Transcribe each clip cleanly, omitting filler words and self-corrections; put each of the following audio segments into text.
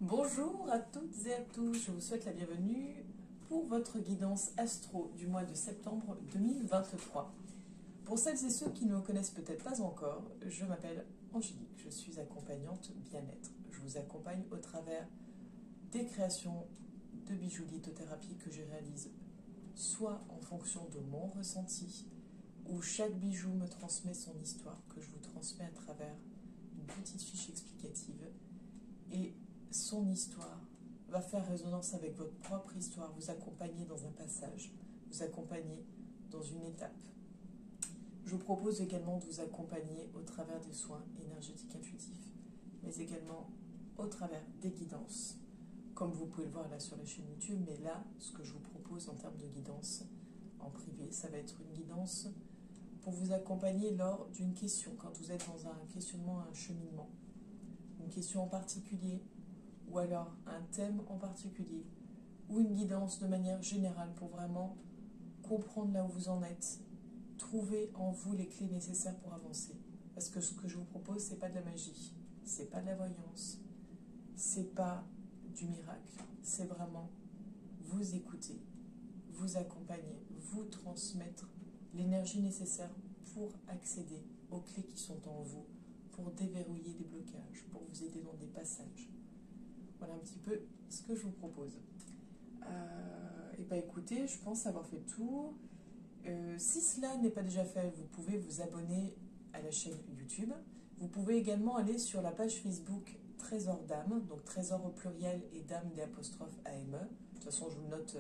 Bonjour à toutes et à tous, je vous souhaite la bienvenue pour votre guidance astro du mois de septembre 2023. Pour celles et ceux qui ne me connaissent peut-être pas encore, je m'appelle Angélique, je suis accompagnante bien-être. Je vous accompagne au travers des créations de bijoux lithothérapie que je réalise soit en fonction de mon ressenti, où chaque bijou me transmet son histoire, que je vous transmets à travers une petite fiche explicative, et son histoire va faire résonance avec votre propre histoire, vous accompagner dans un passage, vous accompagner dans une étape. Je vous propose également de vous accompagner au travers des soins énergétiques intuitifs, mais également au travers des guidances, comme vous pouvez le voir là sur la chaîne YouTube. Mais là, ce que je vous propose en termes de guidance en privé, ça va être une guidance pour vous accompagner lors d'une question, quand vous êtes dans un questionnement, un cheminement, une question en particulier, ou alors un thème en particulier, ou une guidance de manière générale pour vraiment comprendre là où vous en êtes, trouver en vous les clés nécessaires pour avancer. Parce que ce que je vous propose, c'est pas de la magie, c'est pas de la voyance, c'est pas du miracle, c'est vraiment vous écouter, vous accompagner, vous transmettre l'énergie nécessaire pour accéder aux clés qui sont en vous, pour déverrouiller des blocages, pour vous aider dans des passages. Voilà un petit peu ce que je vous propose. Et bien écoutez, je pense avoir fait le tour. Si cela n'est pas déjà fait, vous pouvez vous abonner à la chaîne YouTube. Vous pouvez également aller sur la page Facebook Trésor d'âme, donc Trésor au pluriel et d'âme des apostrophes AME. De toute façon, je vous le note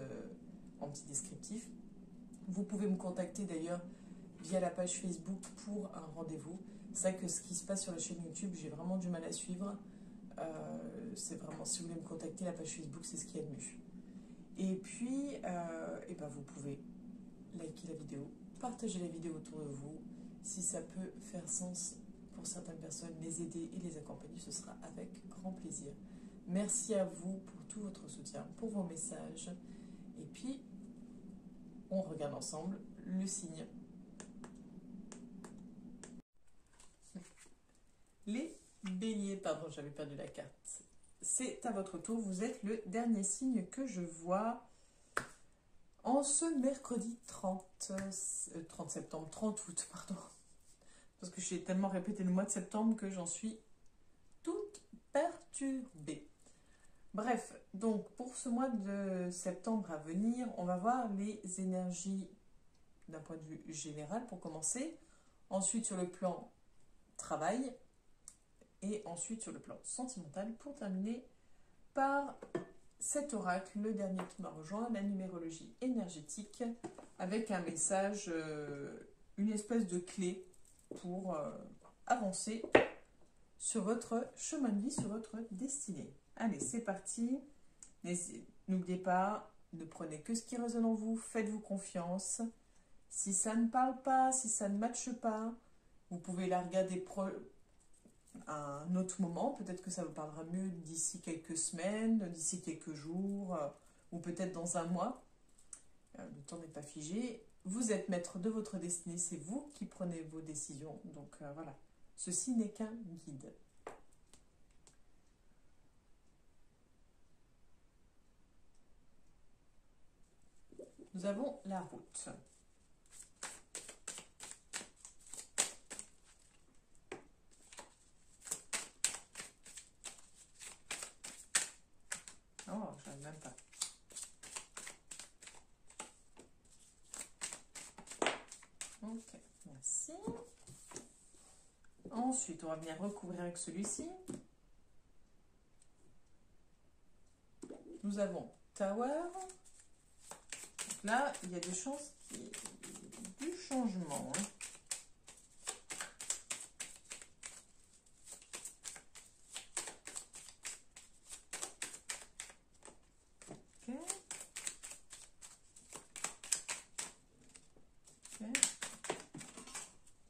en petit descriptif. Vous pouvez me contacter d'ailleurs via la page Facebook pour un rendez-vous. C'est vrai que ce qui se passe sur la chaîne YouTube, j'ai vraiment du mal à suivre. C'est vraiment, si vous voulez me contacter, la page Facebook, c'est ce qu'il y a de mieux. Et puis, vous pouvez liker la vidéo, partager la vidéo autour de vous. Si ça peut faire sens pour certaines personnes, les aider et les accompagner, ce sera avec grand plaisir. Merci à vous pour tout votre soutien, pour vos messages. Et puis, on regarde ensemble le signe. Les Béliers, pardon, j'avais perdu la carte. C'est à votre tour, vous êtes le dernier signe que je vois en ce mercredi 30 septembre, 30 août, pardon. Parce que j'ai tellement répété le mois de septembre que j'en suis toute perturbée. Bref, donc pour ce mois de septembre à venir, on va voir les énergies d'un point de vue général pour commencer. Ensuite sur le plan travail. Et ensuite sur le plan sentimental pour terminer par cet oracle, le dernier qui m'a rejoint, la numérologie énergétique, avec un message, une espèce de clé pour avancer sur votre chemin de vie, sur votre destinée. Allez, c'est parti. N'oubliez pas, ne prenez que ce qui résonne en vous, faites-vous confiance. Si ça ne parle pas, si ça ne matche pas, vous pouvez la regarder à un autre moment, peut-être que ça vous parlera mieux d'ici quelques semaines, d'ici quelques jours, ou peut-être dans un mois. Le temps n'est pas figé. Vous êtes maître de votre destinée, c'est vous qui prenez vos décisions. Donc voilà, ceci n'est qu'un guide. Nous avons la route. Oh, j'arrive même pas. Ok, merci. Ensuite, on va venir recouvrir avec celui-ci. Nous avons Tower. Donc là, il y a des chances qu'il y ait du changement. Ok.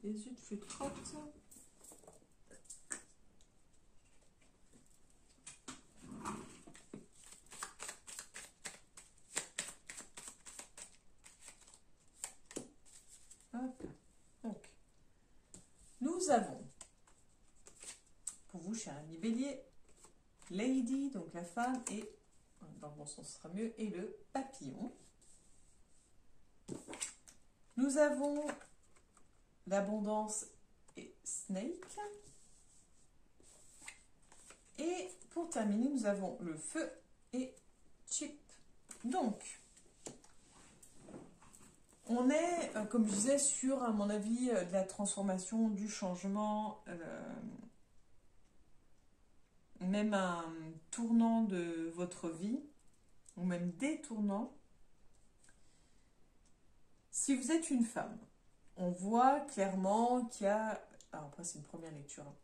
Les yeux de flutrotte. Donc, nous avons, pour vous, cher ami Bélier, Lady, donc la femme, et dans le bon sens ce sera mieux, et le papillon. Nous avons l'abondance et Snake. Et pour terminer, nous avons le feu et Chip. Donc, on est, comme je disais, sur, à mon avis, de la transformation, du changement, même un tournant de votre vie, ou même des tournants. Si vous êtes une femme, on voit clairement qu'il y a... Alors après, c'est une première lecture. Hein.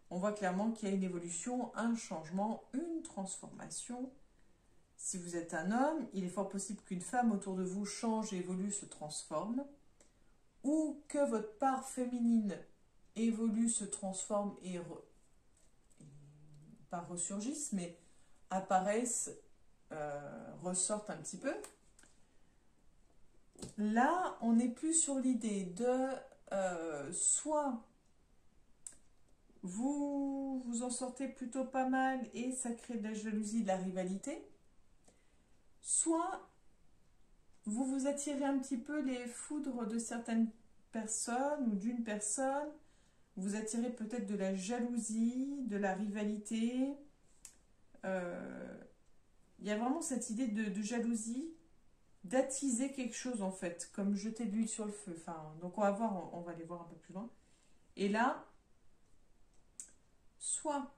On voit clairement qu'il y a une évolution, un changement, une transformation. Si vous êtes un homme, il est fort possible qu'une femme autour de vous change, évolue, se transforme, ou que votre part féminine évolue, se transforme et pas ressurgisse, mais apparaissent, ressortent un petit peu. Là, on n'est plus sur l'idée de soit vous vous en sortez plutôt pas mal et ça crée de la jalousie, de la rivalité, soit vous vous attirez un petit peu les foudres de certaines personnes ou d'une personne, vous attirez peut-être de la jalousie, de la rivalité. Il y a vraiment cette idée de jalousie, d'attiser quelque chose en fait, comme jeter de l'huile sur le feu. Enfin, donc on va voir, on va aller voir un peu plus loin. Et là, soit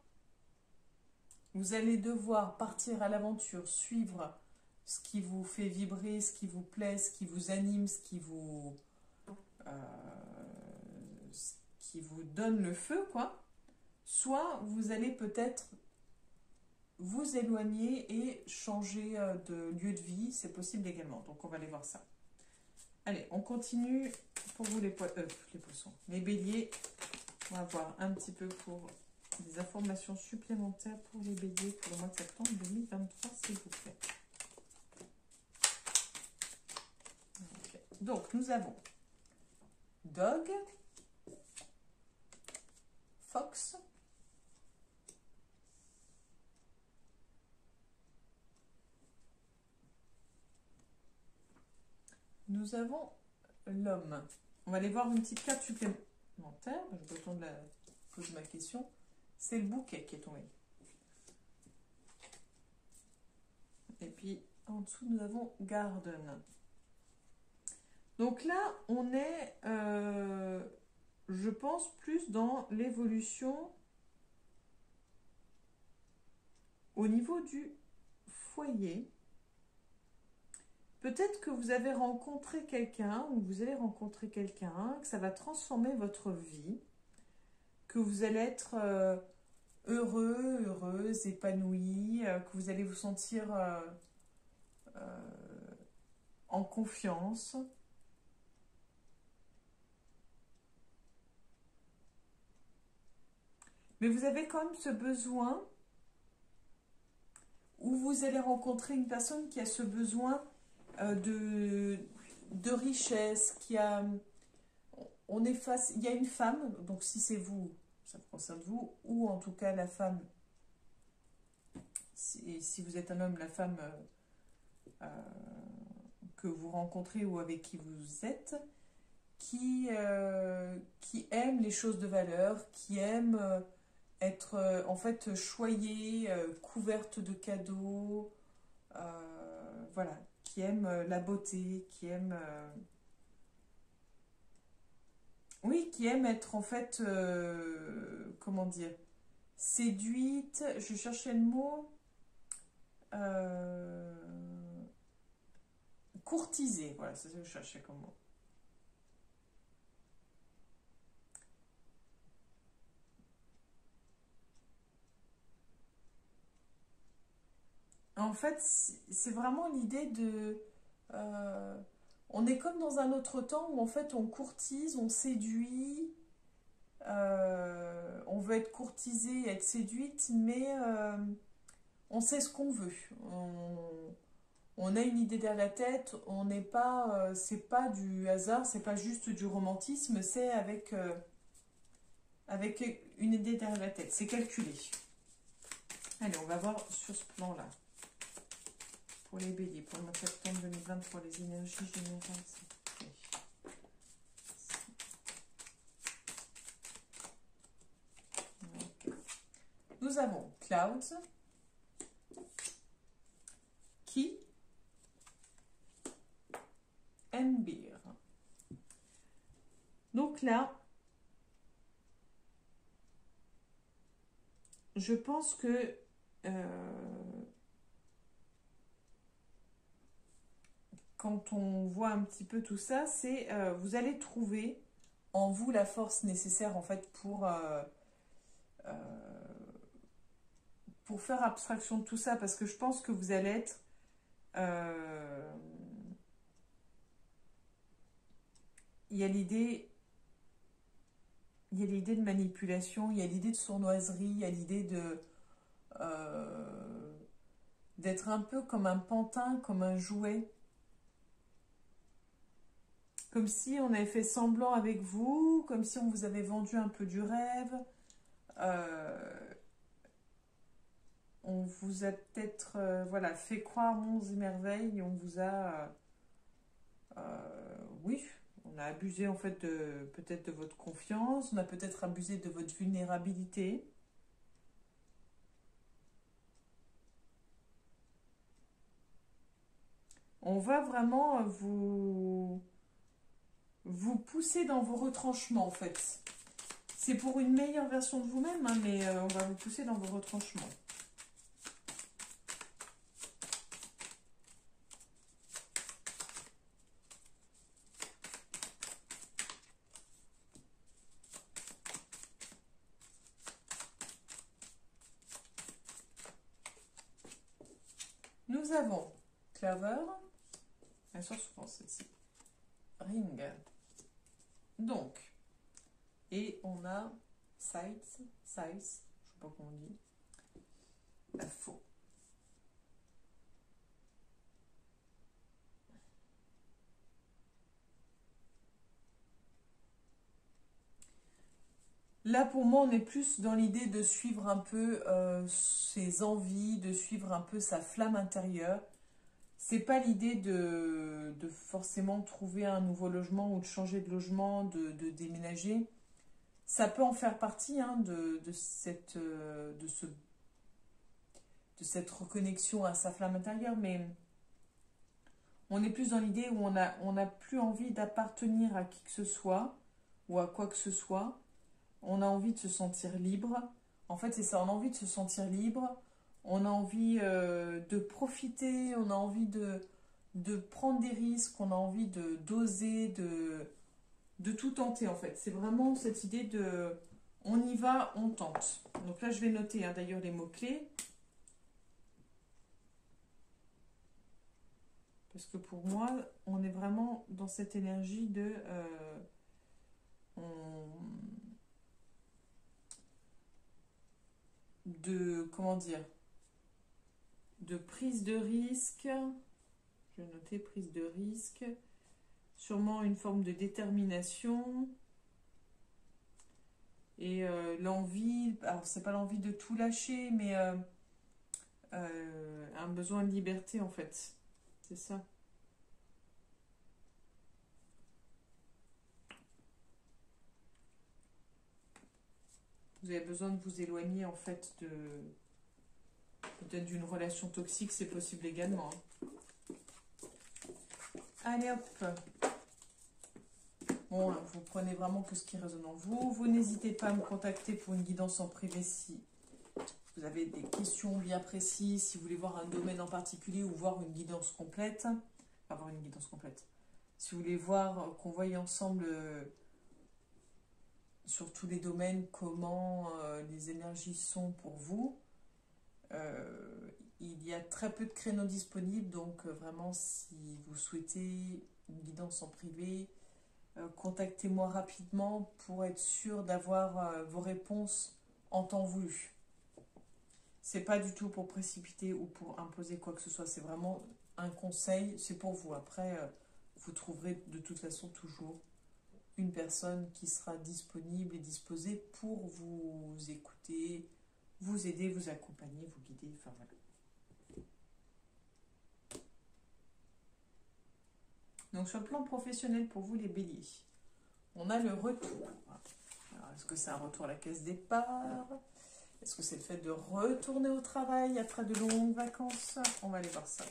vous allez devoir partir à l'aventure, suivre ce qui vous fait vibrer, ce qui vous plaît, ce qui vous anime, ce qui vous donne le feu, quoi. Soit vous allez peut-être vous éloigner et changer de lieu de vie, c'est possible également. Donc on va aller voir ça. Allez, on continue pour vous les poissons, les béliers. On va voir un petit peu pour des informations supplémentaires pour les béliers pour le mois de septembre 2023, s'il vous plaît. Okay. Donc nous avons Dog, Fox, nous avons l'homme. On va aller voir une petite carte supplémentaire. Je vais le temps de poser ma question. C'est le bouquet qui est tombé. Et puis en dessous, nous avons Garden. Donc là, on est, je pense, plus dans l'évolution au niveau du foyer. Peut-être que vous avez rencontré quelqu'un ou vous allez rencontrer quelqu'un, que ça va transformer votre vie, que vous allez être heureux, heureuse, épanoui, que vous allez vous sentir en confiance. Mais vous avez quand même ce besoin où vous allez rencontrer une personne qui a ce besoin de richesse, il y a une femme, donc si c'est vous, ça vous concerne vous, ou en tout cas la femme, si vous êtes un homme, la femme que vous rencontrez ou avec qui vous êtes, qui aime les choses de valeur, qui aime être en fait choyée, couverte de cadeaux, voilà, qui aime la beauté, qui aime oui, qui aime être en fait comment dire, séduite, je cherchais le mot courtisée, voilà, c'est ça que je cherchais comme mot. En fait, c'est vraiment l'idée de... on est comme dans un autre temps où en fait on courtise, on séduit, on veut être courtisé, être séduite, mais on sait ce qu'on veut. On a une idée derrière la tête, on n'est pas... c'est pas du hasard, c'est pas juste du romantisme, c'est avec une idée derrière la tête, c'est calculé. Allez, on va voir sur ce plan-là. Pour les béliers, pour le mois de septembre 2023, les énergies générales. Okay. Nous avons Clouds, Key, and Beer. Donc là, je pense que quand on voit un petit peu tout ça, c'est vous allez trouver en vous la force nécessaire en fait pour faire abstraction de tout ça, parce que je pense que vous allez être il y a l'idée de manipulation, il y a l'idée de sournoiserie, il y a l'idée de d'être un peu comme un pantin, comme un jouet. Comme si on avait fait semblant avec vous, comme si on vous avait vendu un peu du rêve. On vous a peut-être voilà, fait croire monts et merveilles, on vous a... oui, on a abusé en fait peut-être de votre confiance, on a peut-être abusé de votre vulnérabilité. On va vraiment vous pousser dans vos retranchements en fait. C'est pour une meilleure version de vous-même, hein, mais on va vous pousser dans vos retranchements. Nous avons Clover, bien sûr souvent celle-ci, Ring, donc, et on a Size, je sais pas comment on dit, la faux. Là, pour moi, on est plus dans l'idée de suivre un peu ses envies, de suivre un peu sa flamme intérieure. C'est pas l'idée de forcément trouver un nouveau logement ou de changer de logement, de déménager. Ça peut en faire partie hein, de cette reconnexion à sa flamme intérieure, mais on est plus dans l'idée où on a plus envie d'appartenir à qui que ce soit ou à quoi que ce soit. On a envie de se sentir libre. En fait, c'est ça, on a envie de se sentir libre. On a envie de profiter, on a envie de prendre des risques, on a envie d'oser, de tout tenter en fait. C'est vraiment cette idée de on y va, on tente. Donc là, je vais noter hein, d'ailleurs les mots-clés. Parce que pour moi, on est vraiment dans cette énergie de... comment dire, de prise de risque. Je vais noter prise de risque. Sûrement une forme de détermination. Et l'envie, alors c'est pas l'envie de tout lâcher, mais un besoin de liberté en fait. C'est ça. Vous avez besoin de vous éloigner en fait de peut-être d'une relation toxique, c'est possible également. Allez hop. Bon, vous prenez vraiment que ce qui résonne en vous. Vous n'hésitez pas à me contacter pour une guidance en privé si vous avez des questions bien précises, si vous voulez voir un domaine en particulier ou voir une guidance complète. Avoir une guidance complète. Si vous voulez voir qu'on voie ensemble sur tous les domaines comment les énergies sont pour vous. Il y a très peu de créneaux disponibles, donc vraiment si vous souhaitez une guidance en privé, contactez-moi rapidement pour être sûr d'avoir vos réponses en temps voulu. C'est pas du tout pour précipiter ou pour imposer quoi que ce soit, c'est vraiment un conseil, c'est pour vous. Après, vous trouverez de toute façon toujours une personne qui sera disponible et disposée pour vous écouter, vous aider, vous accompagner, vous guider, enfin voilà. Donc sur le plan professionnel pour vous les béliers, on a le retour. Est-ce que c'est un retour à la case départ? Est-ce que c'est le fait de retourner au travail après de longues vacances? On va aller voir ça.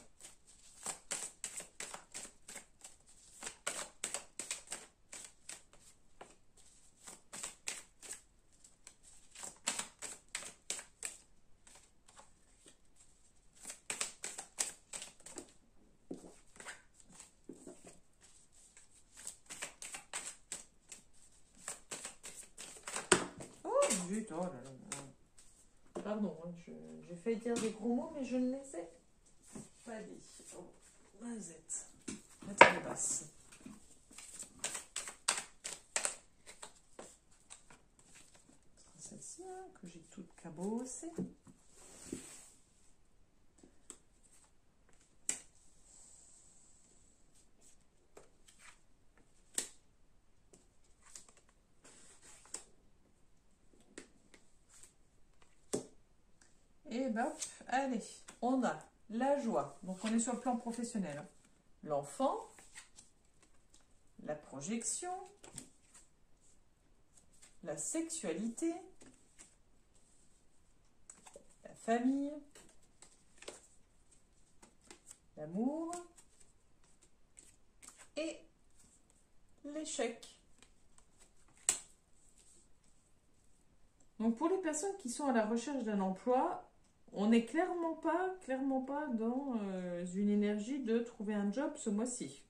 Oh là là. Pardon, hein, j'ai failli dire des gros mots, mais je ne les ai pas dit. Oh, Mazette. Mettre les basses. Celle-ci, hein, que j'ai toute cabossée. Et ben, allez, on a la joie. Donc, on est sur le plan professionnel. L'enfant, la projection, la sexualité, la famille, l'amour et l'échec. Donc, pour les personnes qui sont à la recherche d'un emploi, on n'est clairement pas dans une énergie de trouver un job ce mois-ci.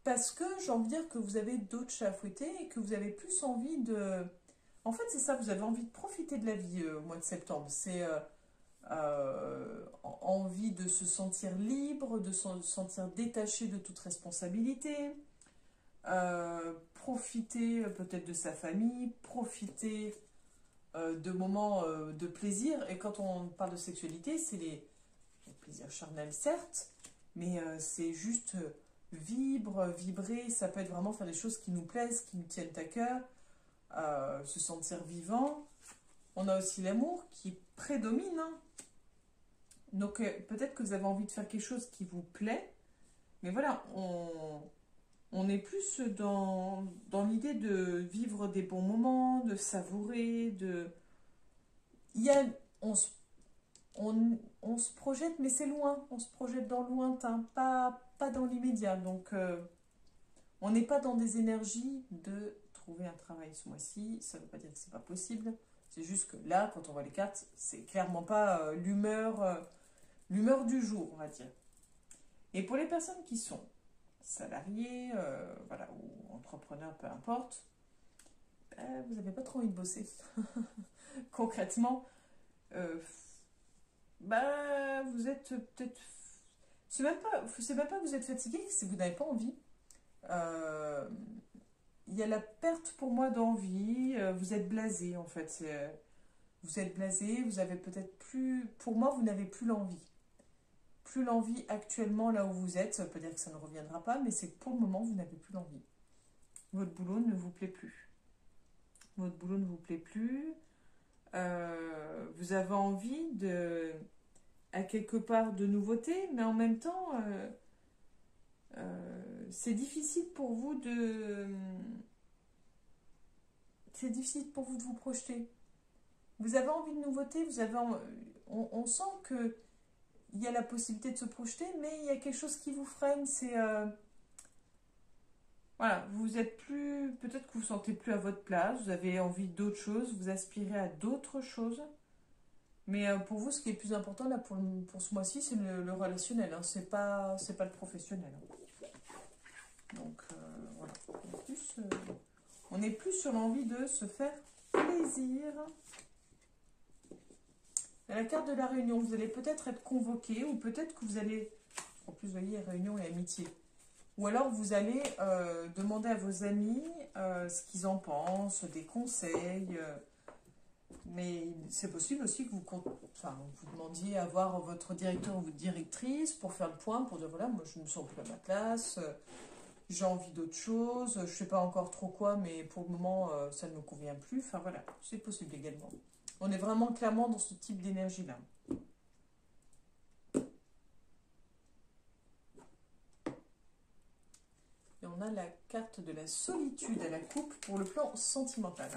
Parce que j'ai envie de dire que vous avez d'autres chats à fouetter et que vous avez plus envie de... En fait, c'est ça, vous avez envie de profiter de la vie au mois de septembre. C'est envie de se sentir libre, de se sentir détaché de toute responsabilité, profiter peut-être de sa famille, profiter... de moments de plaisir. Et quand on parle de sexualité, c'est les plaisirs charnels, certes, mais c'est juste vibrer. Ça peut être vraiment faire des choses qui nous plaisent, qui nous tiennent à cœur, se sentir vivant. On a aussi l'amour qui prédomine. Hein. Donc peut-être que vous avez envie de faire quelque chose qui vous plaît, mais voilà, on est plus dans l'idée de vivre des bons moments, de savourer, de... on se projette, mais c'est loin. On se projette dans le lointain, pas dans l'immédiat. Donc, on n'est pas dans des énergies de trouver un travail ce mois-ci. Ça ne veut pas dire que c'est pas possible. C'est juste que là, quand on voit les cartes, c'est clairement pas l'humeur du jour, on va dire. Et pour les personnes qui sont salariés, voilà, ou entrepreneurs, peu importe, vous n'avez pas trop envie de bosser. Concrètement, vous êtes peut-être... C'est même pas que vous êtes fatigué, c'est que vous n'avez pas envie. Il y a la perte pour moi d'envie, vous êtes blasé en fait. Vous êtes blasé, vous avez peut-être plus... Pour moi, vous n'avez plus l'envie. Plus l'envie actuellement là où vous êtes, ça veut pas dire que ça ne reviendra pas, mais c'est que pour le moment, vous n'avez plus l'envie. Votre boulot ne vous plaît plus. Votre boulot ne vous plaît plus. Vous avez envie de, à quelque part, de nouveautés, mais en même temps, c'est difficile pour vous de... C'est difficile pour vous de vous projeter. Vous avez envie de nouveautés, on sent que il y a la possibilité de se projeter, mais il y a quelque chose qui vous freine, c'est... Voilà, vous êtes plus... Peut-être que vous ne vous sentez plus à votre place, vous avez envie d'autre chose, vous aspirez à d'autres choses. Mais pour vous, ce qui est le plus important là, pour ce mois-ci, c'est le relationnel, hein, c'est pas le professionnel. Hein. Donc, voilà. On est plus sur l'envie de se faire plaisir. À la carte de la réunion, vous allez peut-être être convoqué ou peut-être que vous allez... En plus, vous voyez, réunion et amitié. Ou alors, vous allez demander à vos amis ce qu'ils en pensent, des conseils. Mais c'est possible aussi que vous demandiez à voir votre directeur ou votre directrice pour faire le point, pour dire, voilà, moi, je ne me sens plus à ma place, j'ai envie d'autre chose, je ne sais pas encore trop quoi, mais pour le moment, ça ne me convient plus. Enfin, voilà, c'est possible également. On est vraiment clairement dans ce type d'énergie-là. Et on a la carte de la solitude à la coupe pour le plan sentimental.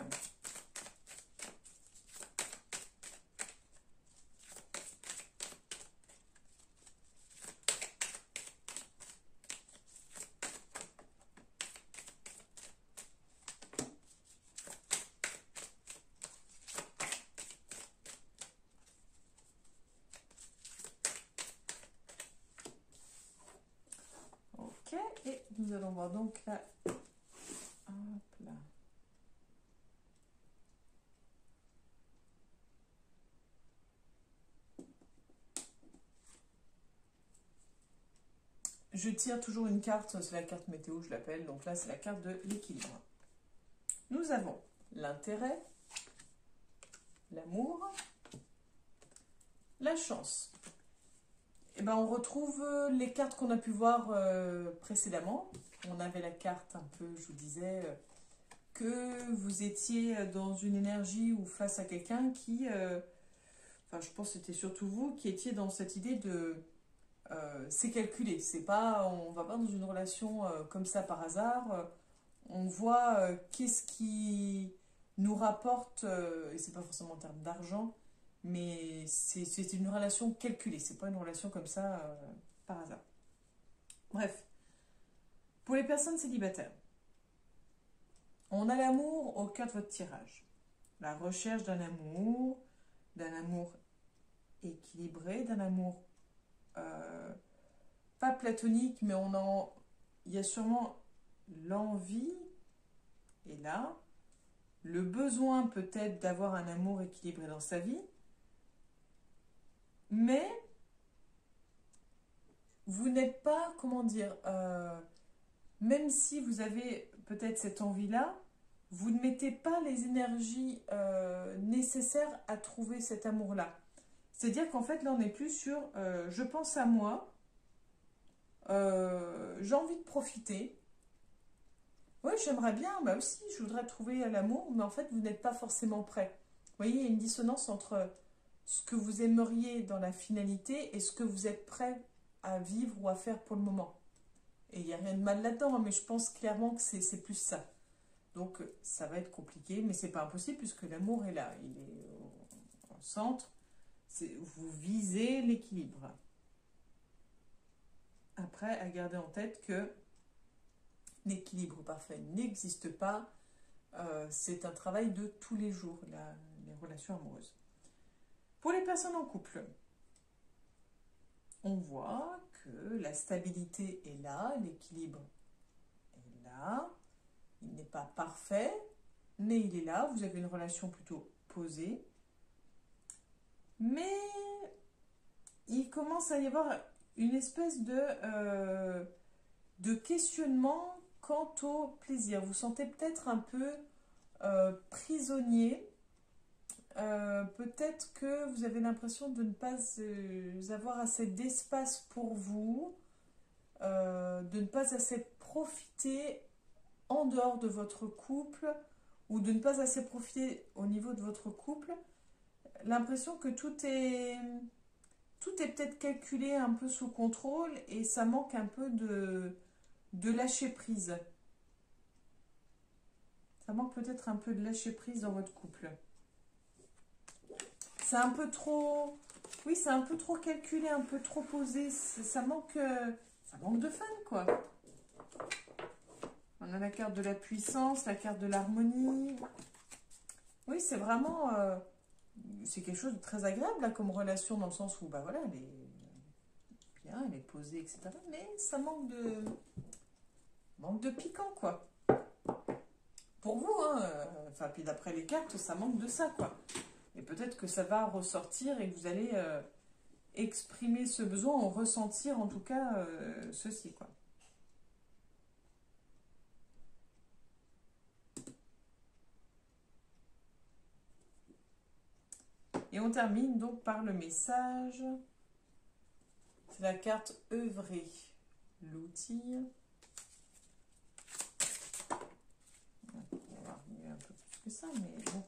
Et nous allons voir donc là. Hop là. Je tire toujours une carte, c'est la carte météo, je l'appelle. Donc là, c'est la carte de l'équilibre. Nous avons l'intérêt, l'amour, la chance. Et ben, on retrouve les cartes qu'on a pu voir précédemment. On avait la carte un peu, je vous disais, que vous étiez dans une énergie ou face à quelqu'un qui, enfin je pense que c'était surtout vous, qui étiez dans cette idée de c'est calculé. C'est pas, on va pas dans une relation comme ça par hasard. On voit qu'est-ce qui nous rapporte, et c'est pas forcément en termes d'argent, mais c'est une relation calculée, c'est pas une relation comme ça par hasard. Bref, pour les personnes célibataires, on a l'amour au cœur de votre tirage. La recherche d'un amour équilibré, d'un amour pas platonique, mais il y a sûrement l'envie, et là, le besoin peut-être d'avoir un amour équilibré dans sa vie, mais vous n'êtes pas, comment dire, même si vous avez peut-être cette envie-là, vous ne mettez pas les énergies nécessaires à trouver cet amour-là. C'est-à-dire qu'en fait, là, on est plus sur je pense à moi, j'ai envie de profiter. Oui, j'aimerais bien, bah aussi, je voudrais trouver l'amour, mais en fait, vous n'êtes pas forcément prêt. Vous voyez, il y a une dissonance entre ce que vous aimeriez dans la finalité et ce que vous êtes prêt à vivre ou à faire pour le moment. Et il n'y a rien de mal là-dedans, mais je pense clairement que c'est plus ça. Donc, ça va être compliqué, mais c'est pas impossible puisque l'amour est là. Il est au centre. Vous visez l'équilibre. Après, à garder en tête que l'équilibre parfait n'existe pas. C'est un travail de tous les jours, les relations amoureuses. Pour les personnes en couple, on voit que la stabilité est là, l'équilibre est là. Il n'est pas parfait, mais il est là. Vous avez une relation plutôt posée. Mais il commence à y avoir une espèce de questionnement quant au plaisir. Vous sentez peut-être un peu prisonnier. Peut-être que vous avez l'impression de ne pas avoir assez d'espace pour vous, de ne pas assez profiter en dehors de votre couple ou de ne pas assez profiter au niveau de votre couple. L'impression que tout est peut-être calculé un peu sous contrôle et ça manque un peu de lâcher prise. Ça manque peut-être un peu de lâcher prise dans votre couple. C'est un peu trop... Oui, c'est un peu trop calculé, un peu trop posé. Ça manque de fun, quoi. On a la carte de la puissance, la carte de l'harmonie. Oui, c'est vraiment... c'est quelque chose de très agréable, là, comme relation, dans le sens où, bah voilà, elle est bien, elle est posée, etc. Mais ça manque de piquant, quoi. Pour vous, hein. Enfin, puis d'après les cartes, ça manque de ça, quoi. Et peut-être que ça va ressortir et que vous allez exprimer ce besoin ou ressentir, en tout cas, ceci, quoi. Et on termine donc par le message. C'est la carte œuvrer, l'outil. On va remuer un peu plus que ça, mais bon.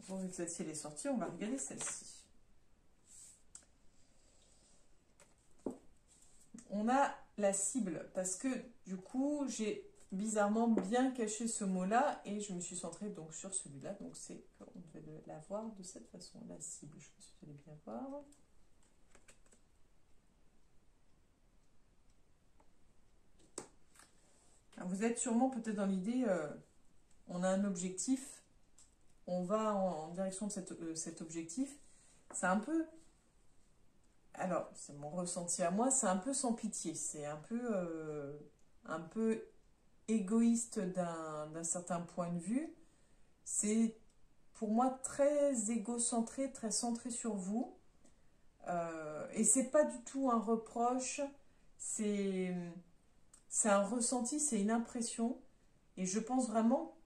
Bon, vu que celle-ci elle est sortie, on va regarder celle-ci. On a la cible, parce que du coup, j'ai bizarrement bien caché ce mot-là et je me suis centrée donc sur celui-là. Donc c'est qu'on devait la voir de cette façon, la cible. Je pense que vous allez bien voir. Alors, vous êtes sûrement peut-être dans l'idée, on a un objectif, on va en direction de cet objectif. C'est un peu, alors c'est mon ressenti à moi, c'est un peu sans pitié, c'est un peu égoïste d'un certain point de vue. C'est pour moi très égocentré, très centré sur vous. Et c'est pas du tout un reproche, c'est un ressenti, c'est une impression. Et je pense vraiment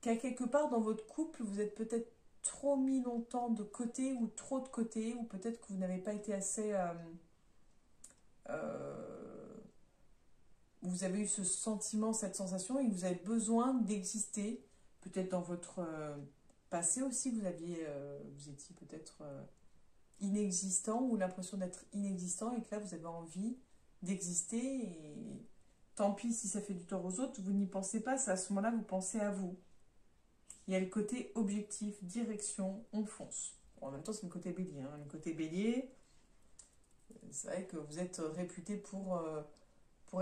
qu'à quelque part dans votre couple, vous êtes peut-être trop mis longtemps de côté ou trop de côté, ou peut-être que vous n'avez pas été assez... vous avez eu ce sentiment, cette sensation, et que vous avez besoin d'exister. Peut-être dans votre passé aussi, vous étiez peut-être inexistant ou l'impression d'être inexistant, et que là, vous avez envie d'exister. Et tant pis si ça fait du tort aux autres, vous n'y pensez pas, c'est à ce moment-là, vous pensez à vous. Il y a le côté objectif, direction, on fonce. Bon, en même temps, c'est le côté bélier. Hein. Le côté bélier, c'est vrai que vous êtes réputé pour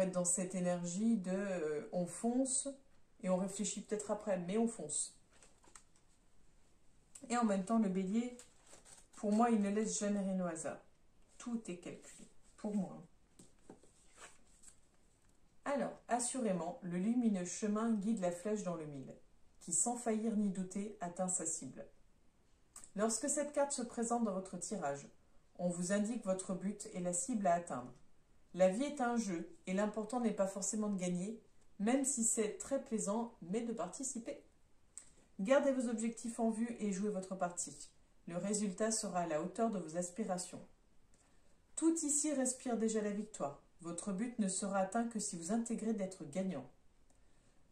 être dans cette énergie de on fonce et on réfléchit peut-être après, mais on fonce. Et en même temps, le bélier, pour moi, il ne laisse jamais rien au hasard. Tout est calculé, pour moi. Alors, assurément, le lumineux chemin guide la flèche dans le mille, qui sans faillir ni douter atteint sa cible. Lorsque cette carte se présente dans votre tirage, on vous indique votre but et la cible à atteindre. La vie est un jeu et l'important n'est pas forcément de gagner, même si c'est très plaisant, mais de participer. Gardez vos objectifs en vue et jouez votre partie. Le résultat sera à la hauteur de vos aspirations. Tout ici respire déjà la victoire. Votre but ne sera atteint que si vous intégrez d'être gagnant.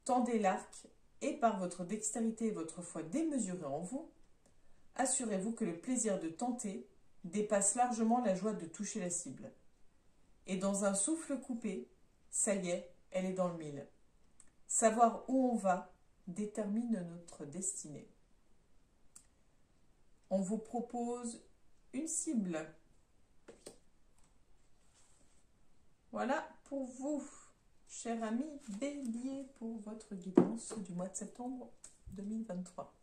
Tendez l'arc et par votre dextérité et votre foi démesurée en vous, assurez-vous que le plaisir de tenter dépasse largement la joie de toucher la cible. Et dans un souffle coupé, ça y est, elle est dans le mille. Savoir où on va détermine notre destinée. On vous propose une cible. Voilà pour vous, cher ami Bélier, pour votre guidance du mois de septembre 2023.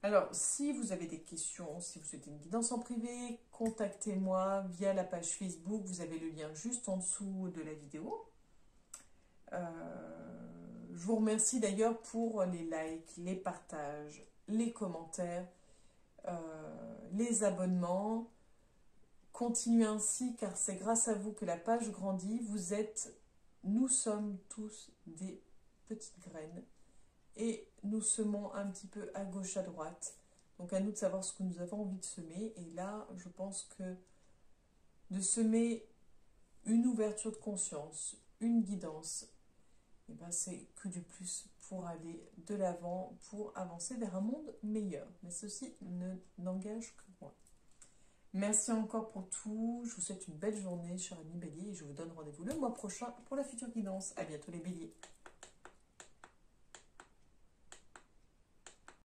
Alors, si vous avez des questions, si vous souhaitez une guidance en privé, contactez-moi via la page Facebook. Vous avez le lien juste en dessous de la vidéo. Je vous remercie d'ailleurs pour les likes, les partages, les commentaires, les abonnements. Continuez ainsi car c'est grâce à vous que la page grandit. Nous sommes tous des petites graines. Et nous semons un petit peu à gauche, à droite. Donc à nous de savoir ce que nous avons envie de semer. Et là, je pense que de semer une ouverture de conscience, une guidance, eh ben, c'est que du plus pour aller de l'avant, pour avancer vers un monde meilleur. Mais ceci n'engage que moi. Merci encore pour tout. Je vous souhaite une belle journée, cher ami Bélier. Et je vous donne rendez-vous le mois prochain pour la future guidance. À bientôt les Béliers.